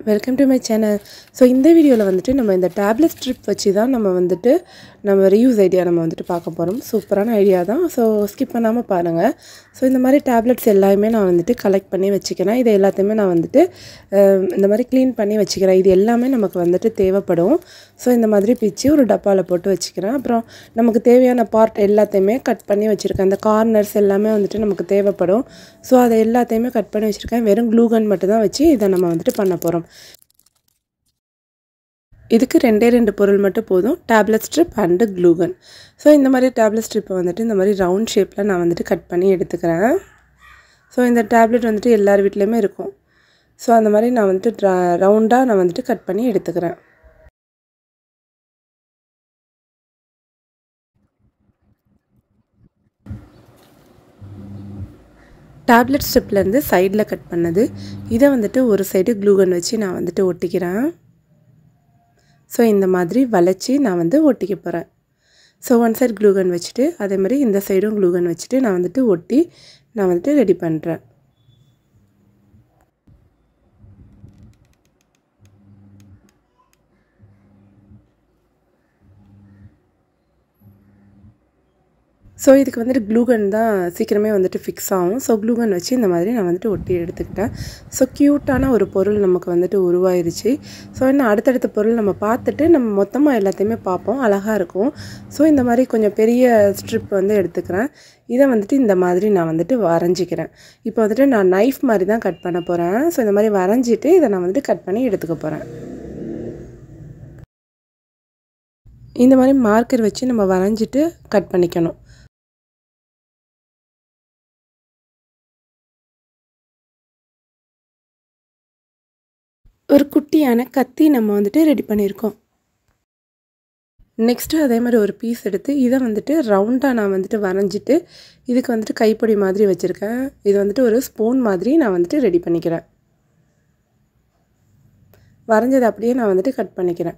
Welcome to my channel. So இந்த வீடியோவில் வந்துட்டு நம்ம இந்த டேப்லெட் ஸ்ட்ரிப் வச்சு தான் நம்ம ரீயூஸ் ஐடியா பார்க்க போகிறோம். சூப்பரான ஐடியா தான். ஸோ ஸ்கிப் பண்ணாமல் பாருங்கள். ஸோ இந்த மாதிரி டேப்லெட்ஸ் எல்லாமே நான் கலெக்ட் பண்ணி வச்சுக்கிறேன். இது எல்லாத்தையுமே நான் இந்த மாதிரி க்ளீன் பண்ணி வச்சுக்கிறேன். இது எல்லாமே நமக்கு தேவைப்படும். ஸோ இந்த மாதிரி பிச்சு ஒரு டப்பாவில் போட்டு வச்சுக்கிறேன். அப்புறம் நமக்கு தேவையான பார்ட் எல்லாத்தையுமே கட் பண்ணி வச்சுருக்கேன். அந்த கார்னர்ஸ் எல்லாமே நமக்கு தேவைப்படும். ஸோ அதை எல்லாத்தையுமே கட் பண்ணி வச்சுருக்கேன். வெறும் க்ளூகன் மட்டும் தான் வச்சு இதை நம்ம பண்ண போகிறோம். இதுக்கு ரெண்டு பொருள் மட்டும் போதும், tablet strip and glue gun. So இந்த மாதிரி டேப்லெட் ஸ்ட்ரிப்பை இந்த மாதிரி ரவுண்ட் ஷேப்பில் நான் கட் பண்ணி எடுத்துக்கிறேன். ஸோ இந்த டேப்லெட் எல்லார் வீட்லேயுமே இருக்கும். ஸோ அந்த மாதிரி நான் ரவுண்டாக நான் கட் பண்ணி எடுத்துக்கிறேன். டேப்லெட் ஸ்ட்ரிப்லேருந்து சைடில் கட் பண்ணது இதை ஒரு சைடு க்ளூகன் வச்சு நான் ஒட்டிக்கிறேன். ஸோ இந்த மாதிரி வளைச்சி நான் ஒட்டிக்க போகிறேன். ஸோ ஒன் சைடு க்ளூகன் வச்சுட்டு அதே மாதிரி இந்த சைடும் க்ளூகன் வச்சுட்டு நான் ஒட்டி நான் ரெடி பண்ணுறேன். ஸோ இதுக்கு க்ளூகன் தான் சீக்கிரமே ஃபிக்ஸ் ஆகும். ஸோ க்ளூகன் வச்சு இந்த மாதிரி நான் ஒட்டி எடுத்துக்கிட்டேன். ஸோ க்யூட்டான ஒரு பொருள் நமக்கு உருவாயிருச்சு. ஸோ இன்னும் அடுத்தடுத்த பொருள் நம்ம பார்த்துட்டு நம்ம மொத்தமாக எல்லாத்தையுமே பார்ப்போம். அழகாக இருக்கும். ஸோ இந்த மாதிரி கொஞ்சம் பெரிய ஸ்ட்ரிப் எடுத்துக்கிறேன். இதை இந்த மாதிரி நான் வரைஞ்சிக்கிறேன். இப்போ நான் நைஃப் மாதிரி தான் கட் பண்ண போகிறேன். ஸோ இந்த மாதிரி வரைஞ்சிட்டு இதை நான் கட் பண்ணி எடுத்துக்க போகிறேன். இந்த மாதிரி மார்க்கர் வச்சு நம்ம வரைஞ்சிட்டு கட் பண்ணிக்கணும். ஒரு குட்டியான கத்தி நம்ம ரெடி பண்ணியிருக்கோம். நெக்ஸ்ட்டு அதே மாதிரி ஒரு பீஸ் எடுத்து இதை ரவுண்டாக நான் வரைஞ்சிட்டு இதுக்கு கைப்பொடி மாதிரி வச்சுருக்கேன். இது ஒரு ஸ்பூன் மாதிரி நான் ரெடி பண்ணிக்கிறேன். வரைஞ்சதை அப்படியே நான் கட் பண்ணிக்கிறேன்.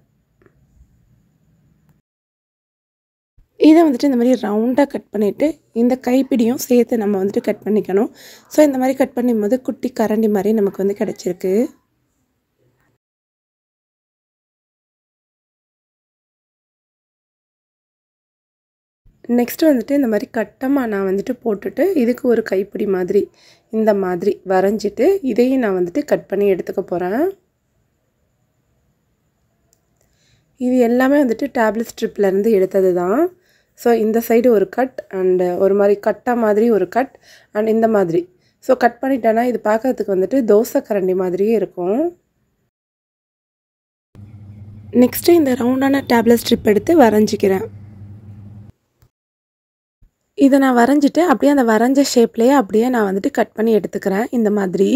இதை இந்த மாதிரி ரவுண்டாக கட் பண்ணிவிட்டு இந்த கைப்பிடியும் சேர்த்து நம்ம கட் பண்ணிக்கணும். ஸோ இந்த மாதிரி கட் பண்ணும்போது குட்டி கரண்டி மாதிரி நமக்கு கிடச்சிருக்கு. நெக்ஸ்ட்டு இந்த மாதிரி கட்டமாக நான் போட்டுட்டு இதுக்கு ஒரு கைப்பிடி மாதிரி இந்த மாதிரி வரைஞ்சிட்டு இதையும் நான் கட் பண்ணி எடுத்துக்க போகிறேன். இது எல்லாமே டேப்லெட் ஸ்ட்ரிப்லேருந்து எடுத்தது தான். ஸோ இந்த சைடு ஒரு கட் அண்டு ஒரு மாதிரி கட்டை மாதிரி ஒரு கட் அண்ட் இந்த மாதிரி. ஸோ கட் பண்ணிட்டேன்னா இது பார்க்கறதுக்கு தோசை கரண்டி மாதிரியே இருக்கும். நெக்ஸ்ட்டு இந்த ரவுண்டான டேப்லெட் ஸ்ட்ரிப் எடுத்து வரைஞ்சிக்கிறேன். இதை நான் வரைஞ்சிட்டு அப்படியே அந்த வரைஞ்ச ஷேப்லேயே அப்படியே நான் கட் பண்ணி எடுத்துக்கிறேன். இந்த மாதிரி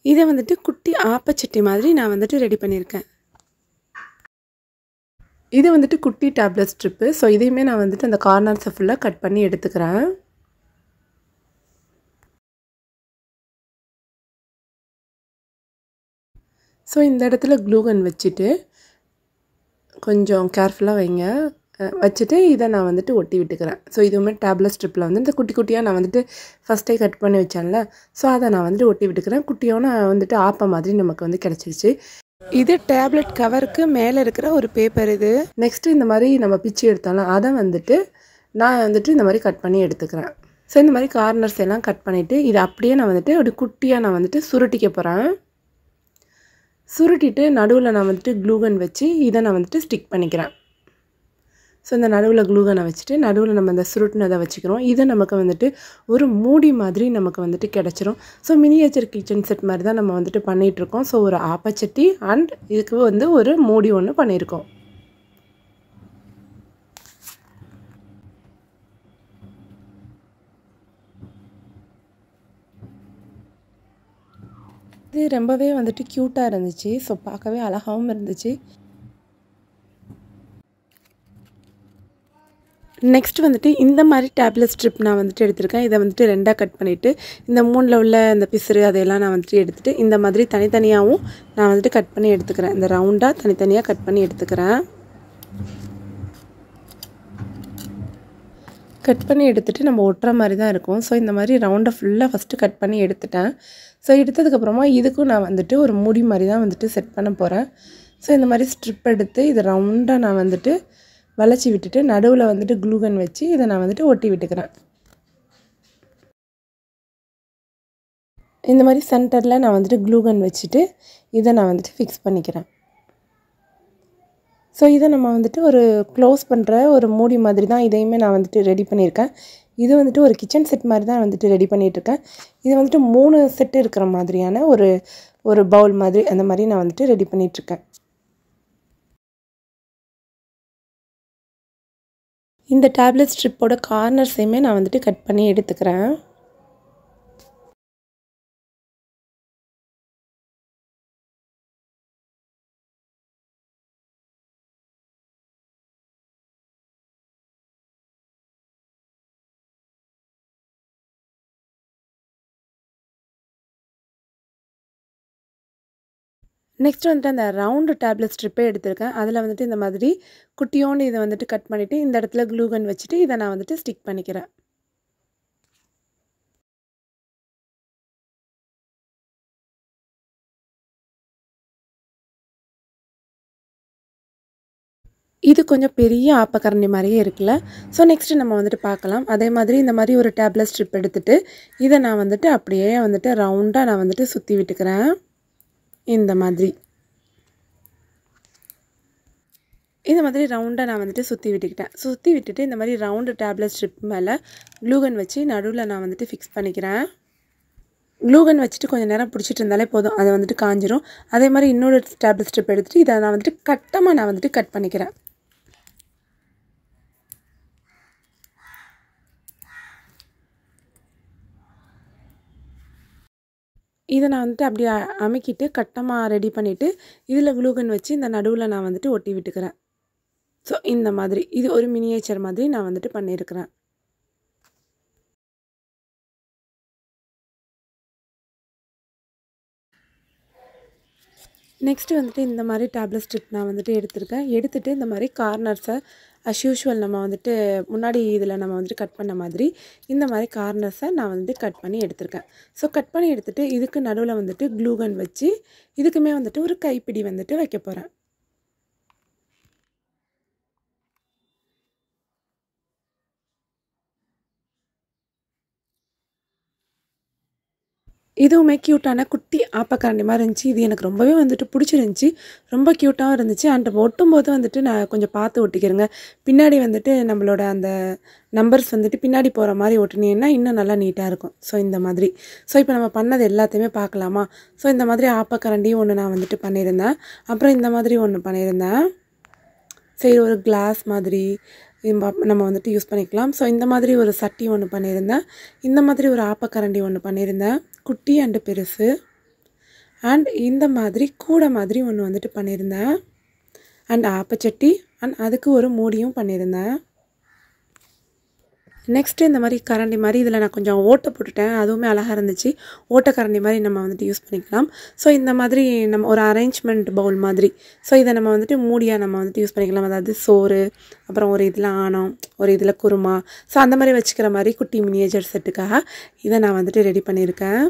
இதை குட்டி ஆப்பச்சட்டி மாதிரி நான் ரெடி பண்ணியிருக்கேன். இது குட்டி டேப்லெட் ஸ்ட்ரிப்பு. ஸோ இதையுமே நான் அந்த கார்னர்ஸை ஃபுல்லாக கட் பண்ணி எடுத்துக்கிறேன். ஸோ இந்த இடத்துல க்ளூகன் வச்சுட்டு கொஞ்சம் கேர்ஃபுல்லாக வைங்க. வச்சுட்டு இதை நான் ஒட்டி விட்டுக்கிறேன். ஸோ இதுவுமே டேப்லெட் ஸ்ட்ரிப்பில் இந்த குட்டி குட்டியாக நான் ஃபஸ்ட்டே கட் பண்ணி வச்சேன்ல, ஸோ அதை நான் ஒட்டி விட்டுக்கிறேன். குட்டியோன்னு ஆப்ப மாதிரி நமக்கு கிடச்சிருச்சு. இது டேப்லெட் கவருக்கு மேலே இருக்கிற ஒரு பேப்பர் இது. நெக்ஸ்ட்டு இந்த மாதிரி நம்ம பிச்சு எடுத்தாலும் அதை நான் இந்த மாதிரி கட் பண்ணி எடுத்துக்கிறேன். ஸோ இந்த மாதிரி கார்னர்ஸ் எல்லாம் கட் பண்ணிவிட்டு இதை அப்படியே நான் ஒரு குட்டியாக நான் சுருட்டிக்க போகிறேன். சுருட்டிட்டு நடுவில் நான் க்ளூகன் வச்சு இதை நான் ஸ்டிக் பண்ணிக்கிறேன். ஸோ இந்த நடுவில் க்ளூகனை வச்சுட்டு நடுவில் நம்ம இந்த சுருட்டினதை வச்சுக்கிறோம். இதை நமக்கு ஒரு மூடி மாதிரி நமக்கு கிடச்சிரும். ஸோ மினியேச்சர் கிச்சன் செட் மாதிரி தான் நம்ம பண்ணிகிட்ருக்கோம். ஸோ ஒரு ஆப்பச்சட்டி அண்ட் இதுக்கு ஒரு மூடி ஒன்று பண்ணியிருக்கோம். இது ரொம்பவே க்யூட்டாக இருந்துச்சு. ஸோ பார்க்கவே அழகாகவும் இருந்துச்சு. நெக்ஸ்ட் இந்த மாதிரி டேப்லெட் ஸ்ட்ரிப் நான் எடுத்திருக்கேன். இதை ரெண்டாக கட் பண்ணிவிட்டு இந்த மூணில் உள்ள இந்த பிசுறு அதையெல்லாம் நான் எடுத்துகிட்டு இந்த மாதிரி தனித்தனியாகவும் நான் கட் பண்ணி எடுத்துக்கிறேன். இந்த ரவுண்டாக தனித்தனியாக கட் பண்ணி எடுத்துக்கிறேன். கட் பண்ணி எடுத்துகிட்டு நம்ம ஒட்டுற மாதிரி தான் இருக்கும். ஸோ இந்த மாதிரி ரவுண்டை ஃபுல்லாக ஃபஸ்ட்டு கட் பண்ணி எடுத்துட்டேன். ஸோ எடுத்ததுக்கப்புறமா இதுக்கும் நான் வந்துட்டு ஒரு மூடி மாதிரி தான் வந்துட்டு செட் பண்ண போகிறேன். ஸோ இந்த மாதிரி ஸ்ட்ரிப் எடுத்து இது ரவுண்டாக நான் வந்துட்டு வளைச்சி விட்டுட்டு நடுவில் வந்துட்டு க்ளூகன் வச்சு இதை நான் வந்துட்டு ஒட்டி விட்டுக்கிறேன். இந்த மாதிரி சென்டரில் நான் வந்துட்டு க்ளூகன் வச்சுட்டு இதை நான் வந்துட்டு ஃபிக்ஸ் பண்ணிக்கிறேன். ஸோ இதை நம்ம வந்துட்டு ஒரு க்ளோஸ் பண்ணுற ஒரு மூடி மாதிரி தான் இதையுமே நான் வந்துட்டு ரெடி பண்ணியிருக்கேன். இது வந்துட்டு ஒரு கிச்சன் செட் மாதிரி தான் வந்துட்டு ரெடி பண்ணிகிட்ருக்கேன். இது வந்துட்டு 3 செட்டு இருக்கிற மாதிரியான ஒரு பவுல் மாதிரி அந்த மாதிரி நான் வந்துட்டு ரெடி பண்ணிகிட்ருக்கேன். இந்த டேப்லெட் ஸ்ட்ரிப்போட கார்னர்ஸையுமே நான் வந்துட்டு கட் பண்ணி எடுத்துக்கிறேன். நெக்ஸ்ட் வந்துட்டு அந்த ரவுண்டு டேப்லெட் ஸ்ட்ரிப்பே எடுத்திருக்கேன். அதில் வந்துட்டு இந்த மாதிரி குட்டியோண்டு இதை வந்துட்டு கட் பண்ணிவிட்டு இந்த இடத்துல க்ளூகன் வச்சுட்டு இதை நான் வந்துட்டு ஸ்டிக் பண்ணிக்கிறேன். இது கொஞ்சம் பெரிய ஆப்பக்கரண்டி மாதிரியே இருக்குல்ல. ஸோ நெக்ஸ்ட்டு நம்ம வந்துட்டு பார்க்கலாம். அதே மாதிரி இந்த மாதிரி ஒரு டேப்லெட் ஸ்ட்ரிப் எடுத்துகிட்டு இதை நான் வந்துட்டு அப்படியே வந்துட்டு ரவுண்டாக நான் வந்துட்டு சுற்றி விட்டுக்கிறேன். இந்த மாதிரி ரவுண்டாக நான் வந்துட்டு சுற்றி விட்டுக்கிட்டேன். சுற்றி விட்டுட்டு இந்த மாதிரி ரவுண்டு டேப்லெட் ஸ்ட்ரிப் மேலே க்ளூகன் வச்சு நடுவில் நான் வந்துட்டு ஃபிக்ஸ் பண்ணிக்கிறேன். க்ளூகன் வச்சுட்டு கொஞ்சம் நேரம் பிடிச்சிட்டு இருந்தாலே போதும், அதை வந்துட்டு காஞ்சிரும். அதே மாதிரி இன்னொரு டேப்லெட் ஸ்ட்ரிப் எடுத்துகிட்டு இதை நான் வந்துட்டு கட்டமாக நான் வந்துட்டு கட் பண்ணிக்கிறேன். இதை நான் வந்துட்டு அப்படியே அமுக்கிட்டு கட்டமாக ரெடி பண்ணிவிட்டு இதில் க்ளூகன் வச்சு இந்த நடுவில் நான் வந்துட்டு ஒட்டி விட்டுக்கிறேன். ஸோ இந்த மாதிரி இது ஒரு மினியேச்சர் மாதிரி நான் வந்துட்டு பண்ணியிருக்கிறேன். நெக்ஸ்ட்டு வந்துட்டு இந்த மாதிரி டேப்லெட் ஸ்ட்ரிப் நான் வந்துட்டு எடுத்துருக்கேன். எடுத்துகிட்டு இந்த மாதிரி கார்னர்ஸை அஸ் யூஷுவல் நம்ம வந்துட்டு முன்னாடி இதில் நம்ம வந்துட்டு கட் பண்ண மாதிரி இந்த மாதிரி கார்னர்ஸை நான் வந்துட்டு கட் பண்ணி எடுத்திருக்கேன். ஸோ கட் பண்ணி எடுத்துகிட்டு இதுக்கு நடுவில் வந்துட்டு க்ளூகன் வச்சு இதுக்குமே வந்துட்டு ஒரு கைப்பிடி வந்துட்டு வைக்க போகிறேன். இதுவுமே க்யூட்டான குட்டி ஆப்பக்கரண்டி மாதிரி இருந்துச்சு. இது எனக்கு ரொம்பவே வந்துட்டு பிடிச்சிருந்துச்சி. ரொம்ப க்யூட்டாகவும் இருந்துச்சு. அண்ட் ஒட்டும்போது வந்துட்டு நான் கொஞ்சம் பார்த்து ஒட்டிக்கிறேங்க. பின்னாடி வந்துட்டு நம்மளோட அந்த நம்பர்ஸ் வந்துட்டு பின்னாடி போகிற மாதிரி ஒட்டினீங்கன்னா இன்னும் நல்லா நீட்டாக இருக்கும். ஸோ இந்த மாதிரி. ஸோ இப்போ நம்ம பண்ணது எல்லாத்தையுமே பார்க்கலாமா? ஸோ இந்த மாதிரி ஆப்பக்கரண்டியும் ஒன்று நான் வந்துட்டு பண்ணியிருந்தேன். அப்புறம் இந்த மாதிரி ஒன்று பண்ணியிருந்தேன். சரி, ஒரு கிளாஸ் மாதிரி நம்ம வந்துட்டு யூஸ் பண்ணிக்கலாம். ஸோ இந்த மாதிரி ஒரு சட்டி ஒன்று பண்ணியிருந்தேன். இந்த மாதிரி ஒரு ஆப்பக்கரண்டி ஒன்று பண்ணியிருந்தேன், குட்டி அண்டு பெருசு. அண்ட் இந்த மாதிரி கூடை மாதிரி ஒன்று வந்துட்டு பண்ணியிருந்தேன். அண்ட் ஆப்பச்சட்டி அண்ட் அதுக்கு ஒரு மூடியும் பண்ணியிருந்தேன். நெக்ஸ்ட்டு இந்த மாதிரி கரண்டி மாதிரி இதில் நான் கொஞ்சம் ஓட்டை போட்டுட்டேன். அதுவுமே அழகாக இருந்துச்சு. ஓட்டை கரண்டி மாதிரி நம்ம வந்துட்டு யூஸ் பண்ணிக்கலாம். ஸோ இந்த மாதிரி நம்ம ஒரு அரேஞ்ச்மெண்ட் பவுல் மாதிரி. ஸோ இதை நம்ம வந்துட்டு மூடியாக நம்ம வந்துட்டு யூஸ் பண்ணிக்கலாம். அதாவது சோறு, அப்புறம் ஒரு இதில் ஆணம், ஒரு இதில் குருமா, ஸோ அந்த மாதிரி வச்சுக்கிற மாதிரி குட்டி மினியேச்சர் செட்டுக்காக இதை நான் வந்துட்டு ரெடி பண்ணியிருக்கேன்.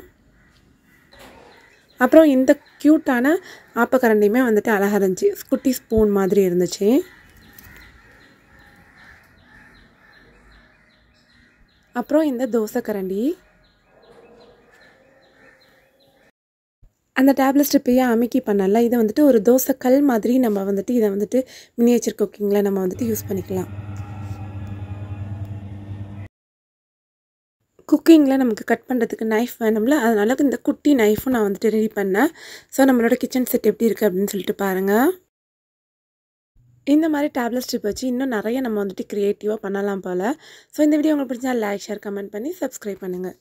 அப்புறம் இந்த க்யூட்டான ஆப்பக்கரண்டியுமே வந்துட்டு அழகாக இருந்துச்சு. குட்டி ஸ்பூன் மாதிரி இருந்துச்சு. அப்புறம் இந்த தோசை கரண்டி, அந்த டேப்லெட் ஸ்ட்ரிப்பையே அமுக்கி பண்ணல, இதை வந்துட்டு ஒரு தோசை கல் மாதிரி நம்ம வந்துட்டு இதை வந்துட்டு மினியேச்சர் குக்கிங்கில் நம்ம வந்துட்டு யூஸ் பண்ணிக்கலாம். குக்கிங்கில் நமக்கு கட் பண்ணுறதுக்கு நைஃப் வேணும்ல, அதனால இந்த குட்டி நைஃபும் நான் வந்துட்டு ரெடி பண்ணேன். ஸோ நம்மளோட கிச்சன் செட் எப்படி இருக்குது அப்படின்னு சொல்லிட்டு பாருங்கள். இந்த மாதிரி டேப்லெட் ஸ்ட்ரிப் வச்சு இன்னும் நிறைய நம்ம வந்துட்டு க்ரியேட்டிவாக பண்ணலாம் போல். ஸோ இந்த வீடியோ உங்களுக்கு பிடிச்சா லைக், ஷேர், கமெண்ட் பண்ணி சப்ஸ்கிரைப் பண்ணுங்கள்.